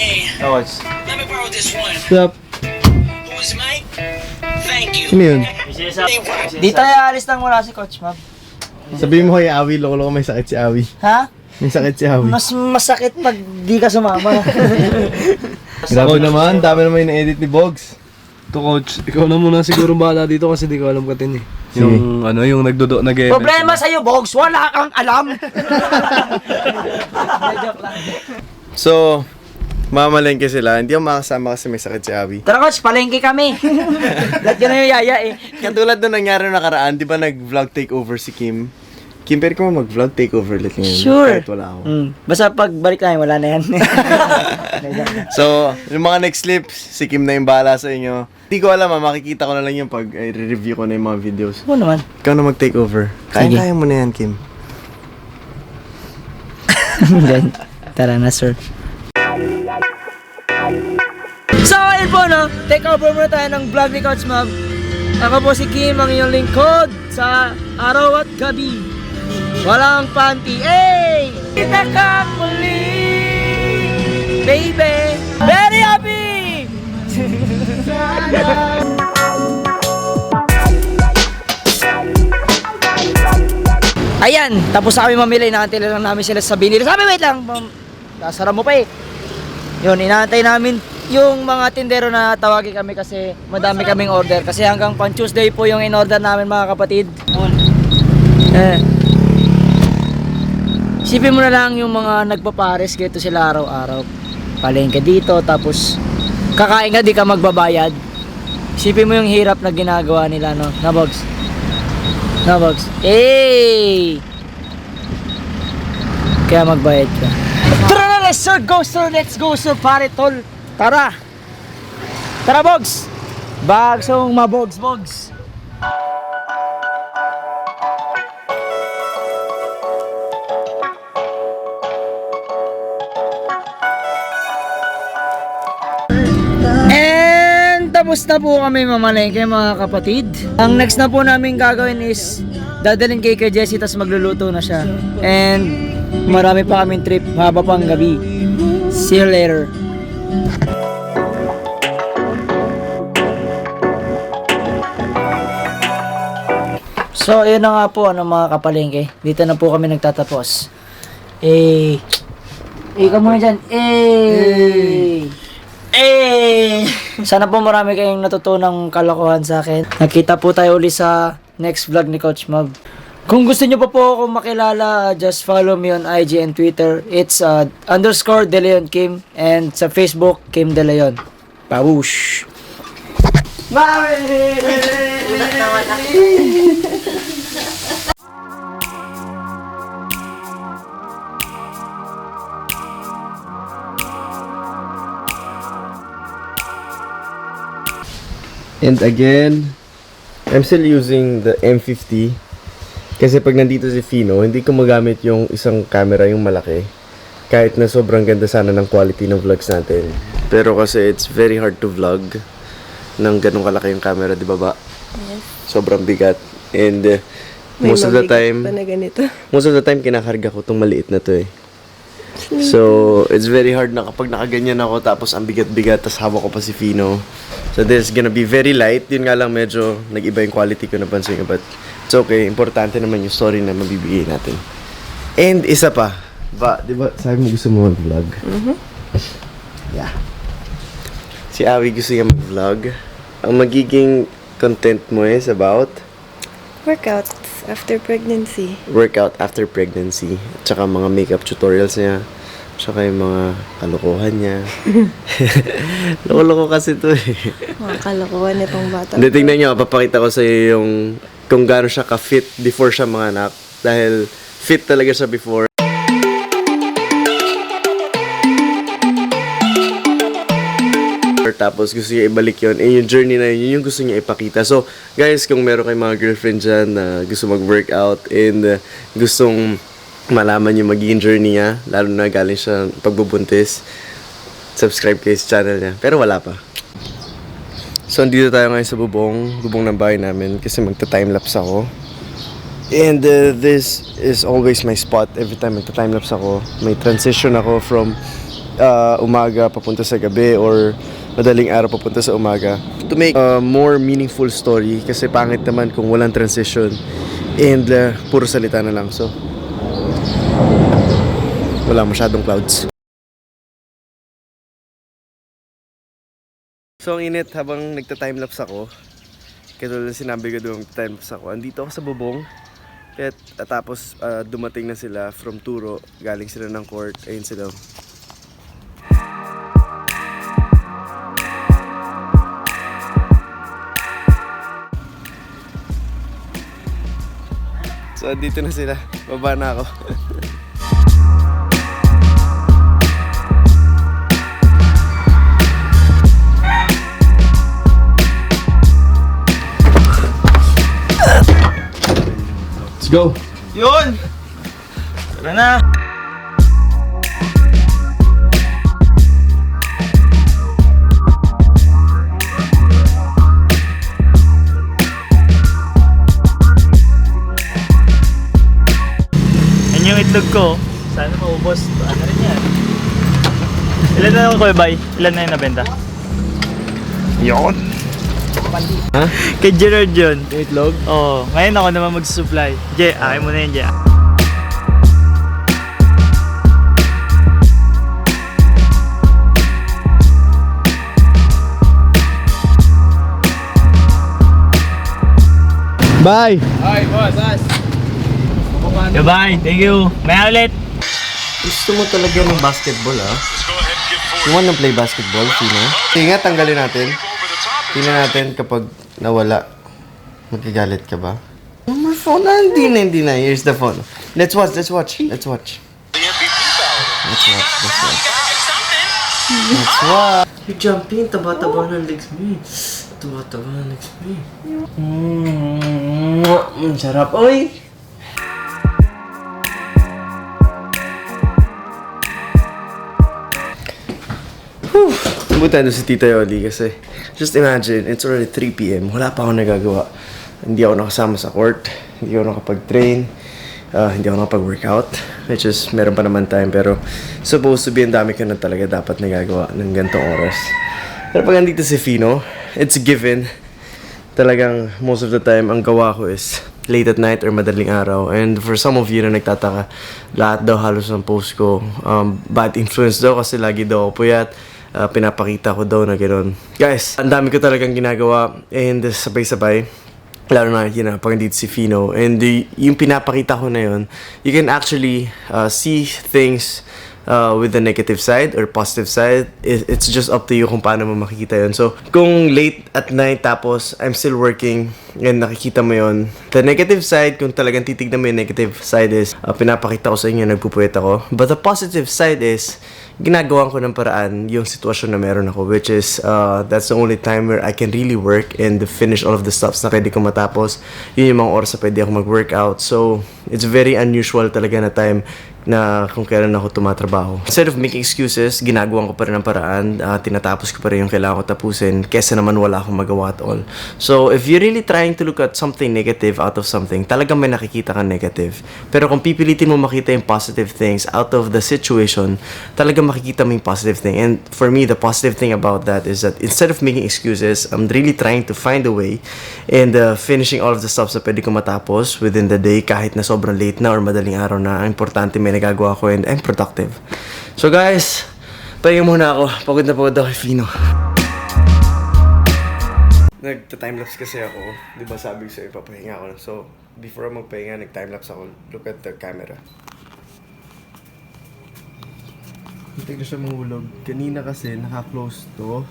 Hey, Coach. let me borrow this one. Sup? Who's Mike? Thank you. Sino yun? Dito ay alis lang mula si Coach Mab. Sabihin mo kay Awi, loko may sakit si Awi. Ha? May sakit si Awi. Mas masakit pag di ka sumama. Grabe naman, dami naman yung na-edit ni Bogs. To coach, ikaw na muna siguro bahala dito kasi di ko alam katin eh. Yung ano, yung nag-e-event. Problema sa'yo, Bogs. Wala kang alam. So, mamalengke sila. Hindi ako makasama kasi may sakit si Awi. Tara, Coach. Palengke kami. Lahat yun na yung yaya eh. Katulad na nangyari nung nakaraan, di ba nag-vlog takeover si Kim? Kim, pwede ko mag-vlog takeover ulit ngayon. Sure. Kahit wala ako. Basta pagbalik namin, wala na yan. So, yung mga next clips, si Kim na yung bahala sa inyo. Hindi ko alam, makikita ko na lang yung pag i-review ko na yung mga videos. Oo naman. Ikaw na mag-takeover. Kaya mo na yan, Kim. Tara na, sir. So, ayun po, no? Take over muna tayo ng vlog ni Coach Mab. Ako po si Kim, ang iyong lingkod sa araw at gabi. Walang panty. Hey! Kita ka muli, baby. Very happy! Ayan, tapos na kami mamili. Inaantay lang namin sila sa binili. Sabi, wait lang. Nasara mo pa eh. Yun, inaantay namin yung mga tindero na tawagin kami kasi madami kaming order. Kasi hanggang pang Tuesday po yung in-order namin mga kapatid. Isipin mo na lang yung mga nagpapares, ganito sila araw-araw. Palengke dito, tapos kakain ka, di ka magbabayad. Isipin mo yung hirap na ginagawa nila, no? Nabogs? Nabogs? Hey! Kaya magbayad ka. Tara na, let's go sir, pare tol. Tara! Tara, Bogs! Bagsong mabogs. Tapos na po kami mamalengke mga kapatid. Ang next na po namin gagawin is dadalhin kay Jessie tas magluluto na siya. And marami pa kaming trip haba pang gabi. See you later. So ayun na nga po mga kapalengke. Dito na po kami nagtatapos. Ikaw muna dyan. Sana po marami kayong natutunang kalokohan sa akin. Nakita po tayo ulit sa next vlog ni Coach Mab. Kung gusto nyo pa po ako makilala, just follow me on IG and Twitter. It's _DeLeon Kim. And sa Facebook, Kim De Leon. Pawush! And again, I'm still using the M50 kasi pag nandito si Fino, hindi ko magamit yung isang camera, yung malaki, kahit na sobrang ganda sana ng quality ng vlogs natin. Pero kasi it's very hard to vlog ng ganun kalaki yung camera, di ba ba? Yes. Sobrang bigat. And most of the time kinakarga ko tong maliit na to eh. So, it's very hard na kapag nakaganyan ako tapos ang bigat-bigat tapos hawak ko pa si Fino. So, this is gonna be very light. Yun nga lang medyo nag-iba yung quality ko, napansin ko. But it's okay. Importante naman yung story na mabibigay natin. And isa pa. Di ba sabi mo gusto mo mag-vlog? Yeah. Si Awi gusto niya mag-vlog. Ang magiging content mo is about Workouts after pregnancy. workout after pregnancy. Tsaka mga makeup tutorials niya. Tsaka yung mga kalokohan niya. Loko-loko kasi to eh. Mga kalokohan itong bata. Hindi, tingnan niyo. Papakita ko sa iyo yung kung gaano siya ka-fit before siya manganak. Dahil fit talaga siya before. Tapos gusto niya ibalik yun. And yung journey na yun yung gusto niya ipakita. So, guys, kung meron kayong mga girlfriend dyan na gusto mag-workout and gustong malaman yung magiging journey niya, lalo na galing siya pagbubuntis, subscribe kayo sa channel niya. Pero wala pa. So, andito tayo ngayon sa bubong ng bahay namin kasi magta-timelapse ako. And this is always my spot every time magta-timelapse ako. May transition ako from umaga papunta sa gabi or madaling araw papunta sa umaga to make a more meaningful story kasi pangit naman kung walang transition and puro salita na lang. So wala masyadong clouds. So ang init habang nagta-timelapse ako. Katulad na sinabi ko doon nagta-timelapse ako. Andito ako sa bubong. At tapos dumating na sila from Turo. Galing sila ng court. Ayun sila. So andito na sila. Baba na ako. Let's go! Yun! Tara na! Yan yung itlog ko. Sana maubos. Ano rin yan? Ilan na ako, Kuya Bay? Ilan na yung nabenta? Yun! Kay Gerard yun. Yung itlog? Oo. Ngayon ako naman mag-supply. Jay, akin mo na yun, Jay. Bye! Kuya Bay, thank you. May ulit. Gusto mo talaga ng basketball, ah? You wanna play basketball, Fino? Sige nga, tanggalin natin. Tingnan natin kapag nawala. Magkagalit ka ba? Oh, my phone na, hindi na. Here's the phone. Let's watch. Let's watch. Let's watch. You're jumping. Taba-taba ng legs mo eh. Taba-taba ng legs mo eh. Sarap. Oy! Buta doon si Tita Yoli kasi just imagine, it's already 3 p.m. Wala pa akong nagagawa. Hindi ako nakasama sa court. Hindi ako nakapag-train. Hindi ako nakapag-workout. Which is, meron pa naman time. Pero supposed to be, ang dami ka na talaga dapat nagagawa ng gantong oras. Pero pag nandito si Fino, it's given. Talagang most of the time, ang gawa ko is late at night or madaling araw. And for some of you na nagtataka, lahat daw halos ng post ko bad influence daw kasi lagi daw ako puyat. Pinapakita ko daw na gano'n. Guys, ang dami ko talagang ginagawa and sabay-sabay. Lalo na yun pag nandito si Fino. And yung pinapakita ko na yun, you can actually see things with the negative side or positive side. It's just up to you kung paano mo makikita yun. So, kung late at night tapos I'm still working and nakikita mo yun, the negative side, kung talagang titignan mo yung negative side is, pinapakita ko sa inyo, nagpupuyat ako. But the positive side is, ginagawan ko ng paraan yung sitwasyon na meron ako, which is that's the only time where I can really work and finish all of the stuffs na pwede ko matapos. Yun yung mga oras na pwede ako mag-workout. So it's very unusual talaga na time na kung kailan ako tumatrabaho. Instead of making excuses, ginagawan ko pa rin ang paraan, tinatapos ko pa rin yung kailangan ko tapusin, kesa naman wala akong magawa at all. So, if you're really trying to look at something negative out of something, talagang may nakikita kang negative. Pero kung pipilitin mo makita yung positive things out of the situation, talagang makikita mo yung positive thing. And for me, the positive thing about that is that instead of making excuses, I'm really trying to find a way and finishing all of the stuff na pwede ko matapos within the day, kahit na sobrang late na or madaling araw na. Ang importante may nagagawa ko and I'm productive. So guys, pahinga muna ako. Pagod na pagod ako kay Fino. Nagta-timelapse kasi ako. Di ba sabi ko sa'yo, papahinga ako. So, before magpahinga, nag-timelapse ako. Look at the camera. Hindi ko siya mahulog. Kanina kasi, naka-close to.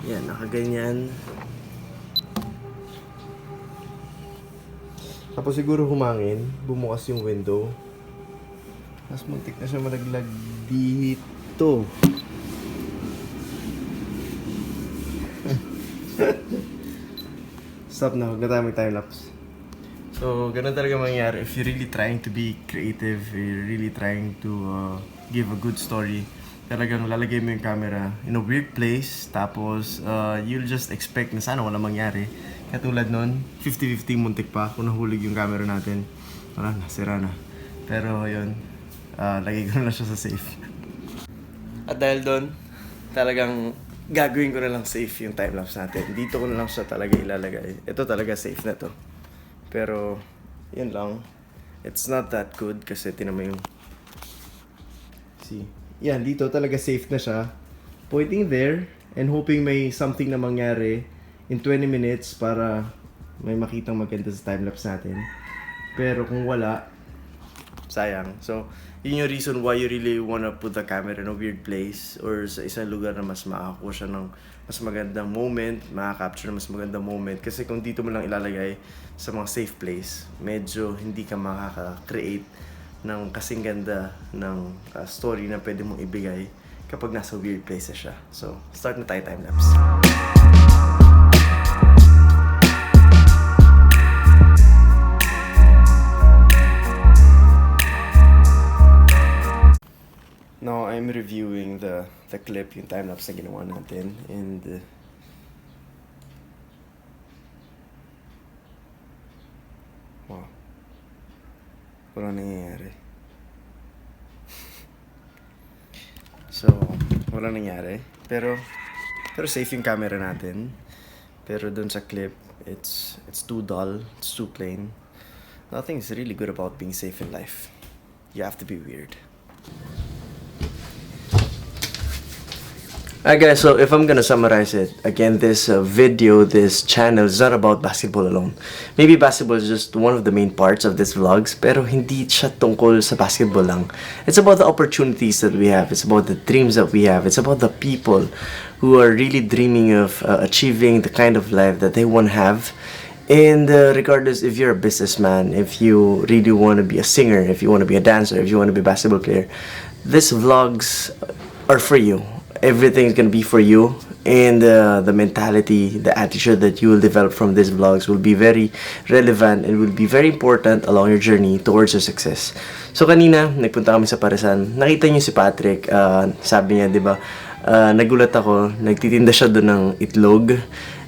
Yan, nakaganyan. Tapos siguro humangin, bumukas yung window. Tapos muntik na siya malaglag dito. Stop na, huwag na tayo mag-timelapse. So, ganun talaga mangyayari. If you're really trying to be creative, you're really trying to give a good story, talagang lalagay mo yung camera in a weird place, tapos you'll just expect na sana wala mangyari. Katulad nun, 50-50 muntik pa kung nahulog yung camera natin. Wala na, sira na. Pero yun, lagay ko na siya sa safe. At dahil doon, talagang gagawin ko na lang safe yung timelapse natin. Dito ko na lang siya talaga ilalagay. Ito talaga safe na to. Pero, yun lang. It's not that good kasi tinan mo yung... See? Yan, dito talaga safe na siya. Pointing there and hoping may something na mangyari in 20 minutes para may makitang maganda sa timelapse natin. Pero kung wala, sayang. So, yun yung reason why you really wanna put the camera in a weird place or sa isang lugar na mas makakuha siya ng mas magandang moment, makaka-capture ng mas magandang moment. Kasi kung dito mo lang ilalagay sa mga safe place, medyo hindi ka makaka-create ng kasing ganda ng story na pwede mong ibigay kapag nasa weird place siya. So, start na tayo time-lapse. Now, I'm reviewing the clip, yung time-lapse na ginawa natin, and wow, walang nangyayari. So, walang nangyari, pero safe yung camera natin. Pero dun sa clip, it's too dull, it's too plain. Nothing is really good about being safe in life. You have to be weird. Alright guys, so if I'm gonna summarize it, again, this video, this channel is not about basketball alone. Maybe basketball is just one of the main parts of this vlogs, pero hindi siya tungkol sa basketball lang. It's about the opportunities that we have. It's about the dreams that we have. It's about the people who are really dreaming of achieving the kind of life that they want to have. And regardless if you're a businessman, if you really want to be a singer, if you want to be a dancer, if you want to be a basketball player, these vlogs are for you. Everything is gonna be for you, and the mentality, the attitude that you will develop from these vlogs will be very relevant and will be very important along your journey towards your success. So kanina, nagpunta kami sa Parisan. Nakita niyo si Patrick, sabi niya, di ba, nagulat ako, nagtitinda siya doon ng itlog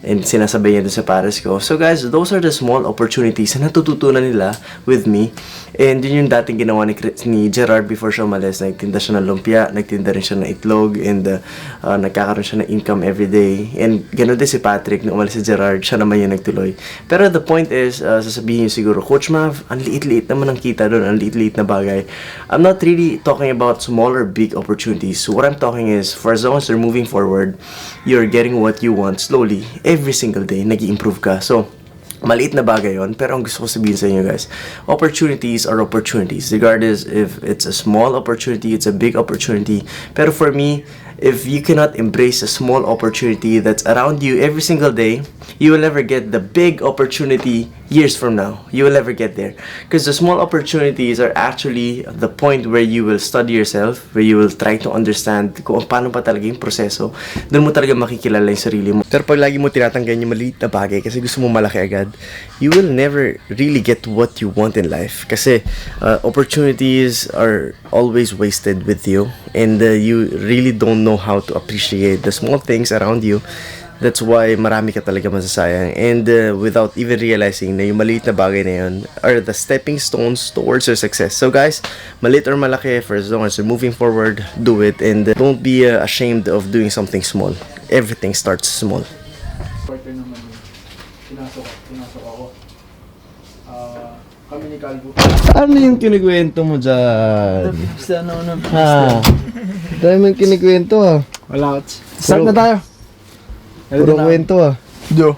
and sinasabay niya doon sa pares ko. So guys, those are the small opportunities na natututunan nila with me. And yun yung dating ginawa ni Gerard before siya umalis. Nagtinda siya ng lumpia, nagtinda rin siya ng itlog, and nagkakaroon siya ng income every day. And ganoon din si Patrick, nung umalis si Gerard, siya naman yung nagtuloy. Pero the point is, sasabihin niyo siguro, Coach Mav, ang liit-liit naman ang kita doon, ang liit-liit na bagay. I'm not really talking about small or big opportunities. So what I'm talking is, for as long as you're moving forward, you're getting what you want slowly. Every single day, nag-i-improve ka. So, maliit na bagay yon, pero ang gusto ko sabihin sa inyo guys, opportunities are opportunities. Regardless if it's a small opportunity, it's a big opportunity. Pero for me, if you cannot embrace a small opportunity that's around you every single day, you will never get the big opportunity years from now. You will never get there. Because the small opportunities are actually the point where you will study yourself, where you will try to understand kung paano pa talaga yung proseso. Doon mo talaga makikilala yung sarili mo. Pero pag lagi mo tinatanggan yung maliit na bagay kasi gusto mo malaki agad, you will never really get what you want in life. Kasi opportunities are always wasted with you, and you really don't know how to appreciate the small things around you. That's why marami ka talaga masasayang. And without even realizing na yung maliit na bagay na yun are the stepping stones towards your success. So guys, maliit or malaki, for as long as you're moving forward, do it. And don't be ashamed of doing something small. Everything starts small. Partner naman yun. Pinasok ako. Kami ni Calvo. Ano yung kinikwento mo dyan? Ha? Dahil mo yung kinikwento ah. Wala. Start na tayo. Puro kwento ah. Jo.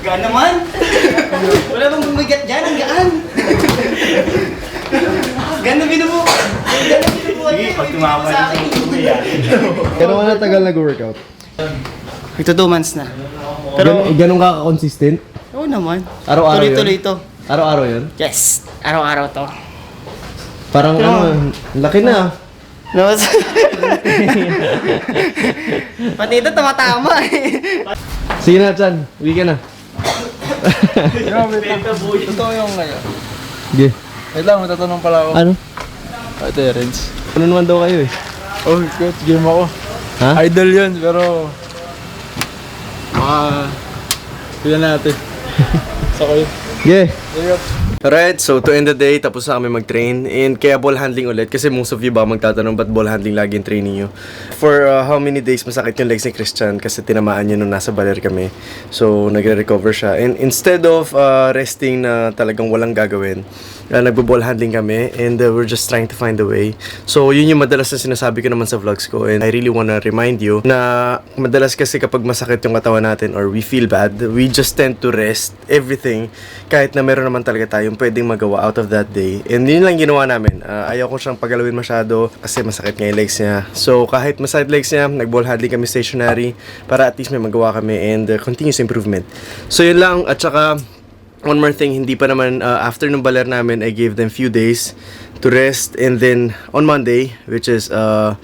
Gaan naman! Wala bang bumigat dyan, ang gaan! Gaan na binubo! Sige, pag tumama na sa akin, Pero wala tagal nag-workout? ito 2 months na. Pero, Ganun ka ka-consistent? oo naman. Araw-araw Tuloy-tuloy yun? ito. Araw-araw yun? Yes, araw-araw to. Parang ano, laki na. No? Pati ito tumatama eh. Sige na, Chan. Uwi ka na. Totoo yung ngayon. Sige. Wait lang, matatanong pala ako. Ano? Ay, Terence. Ano naman daw kayo eh? Oh, coach, game ako. Ha? Idol yun, pero... Pila natin. Sa kayo. Yeah. Sige, coach. Alright, so to end the day, tapos na kami mag-train. And kaya ball handling ulit. Kasi most of you baka magtatanong, ba't ball handling lagi yung training nyo? For how many days masakit yung legs ni Christian kasi tinamaan niya nung nasa baler kami. So, nagre-recover siya. And instead of resting na talagang walang gagawin, nagbo-ball handling kami and we're just trying to find a way. So, yun yung madalas na sinasabi ko naman sa vlogs ko. And I really wanna remind you na madalas kasi kapag masakit yung katawan natin or we feel bad, we just tend to rest everything kahit na meron naman talaga tayong pwedeng magawa out of that day. And yun lang ginawa namin. Ayaw ko siyang pagalawin masyado kasi masakit nga yung legs niya. So, kahit masakit legs niya, nag-ball handling kami stationary para at least may magawa kami and continuous improvement. So, yun lang. At saka, one more thing, hindi pa naman, after nung baler namin, I gave them few days to rest. And then, on Monday, which is, I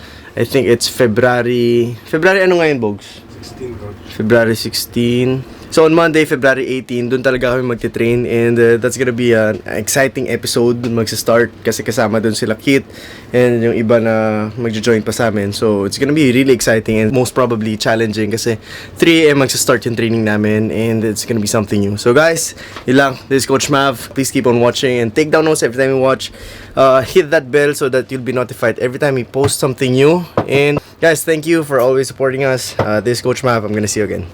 think it's February ano ngayon, Bogs? 16, coach. February 16. So on Monday, February 18, doon talaga kami magte-train and that's gonna be an exciting episode. Magsa-start kasi kasama doon sila Kit and yung iba na magjo-join pa sa amin. So it's gonna be really exciting and most probably challenging kasi 3 AM magsa-start yung training namin and it's gonna be something new. So guys, yun lang. This is Coach Mav. Please keep on watching and take down notes every time you watch. Hit that bell so that you'll be notified every time we post something new. And guys, thank you for always supporting us. This is Coach Mav. I'm gonna see you again.